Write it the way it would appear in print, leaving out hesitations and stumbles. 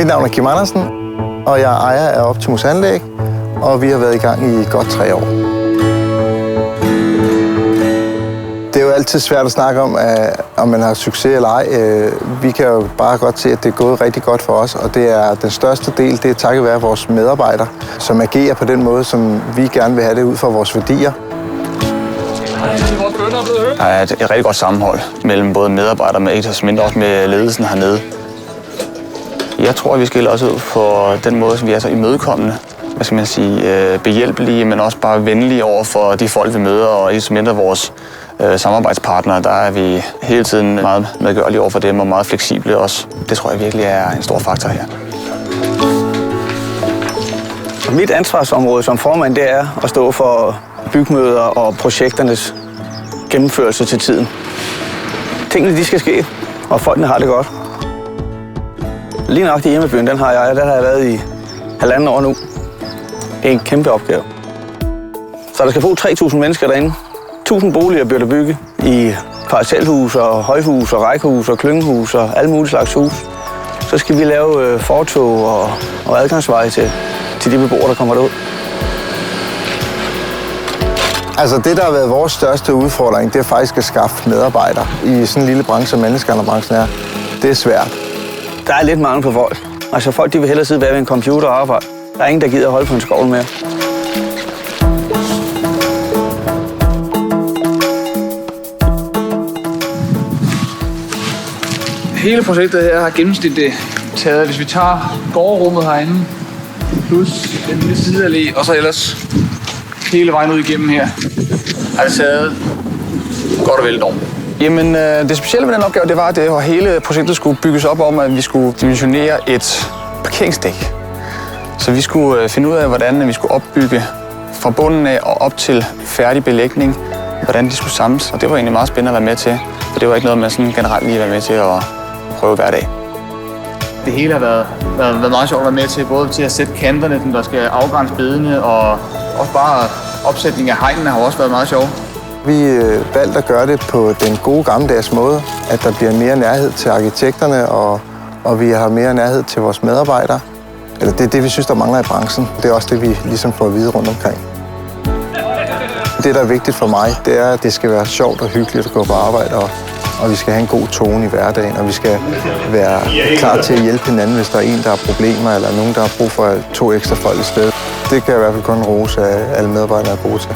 Mit navn er Kim Andersen, og jeg er ejer af Optimus Anlæg, og vi har været i gang i godt 3 år. Det er jo altid svært at snakke om man har succes eller ej. Vi kan jo bare godt se, at det er gået rigtig godt for os, og det er den største del, det er takket være vores medarbejdere, som agerer på den måde, som vi gerne vil have det ud fra vores værdier. Der er et rigtig godt sammenhold mellem både medarbejdere, men ikke også med ledelsen hernede. Jeg tror, at vi skiller os ud for den måde, som vi er så imødekommende, behjælpelige, men også bare venlige over for de folk, vi møder, og ikke mindre vores samarbejdspartnere. Der er vi hele tiden meget medgørlige over for dem og meget fleksible også. Det tror jeg virkelig er en stor faktor her. Mit ansvarsområde som formand, det er at stå for bygmøder og projekternes gennemførelse til tiden. Tingene, de skal ske, og folkene har det godt. Lige nok i hjemmebyen, der har jeg været i 1,5 år nu. Det er en kæmpe opgave. Så der skal bo 3.000 mennesker derinde. 1.000 boliger bliver der bygget i parcelhus og højhus og rækkehus og klyngehus og alle mulige slags hus. Så skal vi lave fortov og adgangsveje til de beboere, der kommer derud. Altså det, der har været vores største udfordring, det er faktisk at skaffe medarbejdere i sådan en lille branche, som menneskehandlerbranchen er. Det er svært. Der er lidt mangel på folk. Altså folk, de vil hellere sidde bag ved en computer og arbejde. Der er ingen, der gider at holde på en skovl mere. Hele projektet her har gennemsnitligt taget, hvis vi tager gårdrummet herinde, plus den lille sideallé, og så ellers hele vejen ud igennem her, har det taget godt og vel et år. Jamen, det specielle med den opgave, det var, at hele projektet skulle bygges op om, at vi skulle dimensionere et parkeringsdæk. Så vi skulle finde ud af, hvordan vi skulle opbygge fra bunden af og op til færdig belægning, hvordan de skulle samles. Og det var egentlig meget spændende at være med til, for det var ikke noget, man sådan generelt lige var med til at prøve hver dag. Det hele har været meget sjovt at være med til, både til at sætte kanterne, der skal afgrænse bedene, og også bare opsætning af hegnene har også været meget sjovt. Vi valgte at gøre det på den gode gammeldags måde, at der bliver mere nærhed til arkitekterne, og vi har mere nærhed til vores medarbejdere. Eller det er det, vi synes, der mangler i branchen. Det er også det, vi ligesom får at vide rundt omkring. Det, der er vigtigt for mig, det er, at det skal være sjovt og hyggeligt at gå på arbejde, og vi skal have en god tone i hverdagen, og vi skal være klar til at hjælpe hinanden, hvis der er en, der har problemer, eller nogen, der har brug for 2 ekstra folk i stedet. Det kan jeg i hvert fald kun rose, at alle medarbejdere er gode til.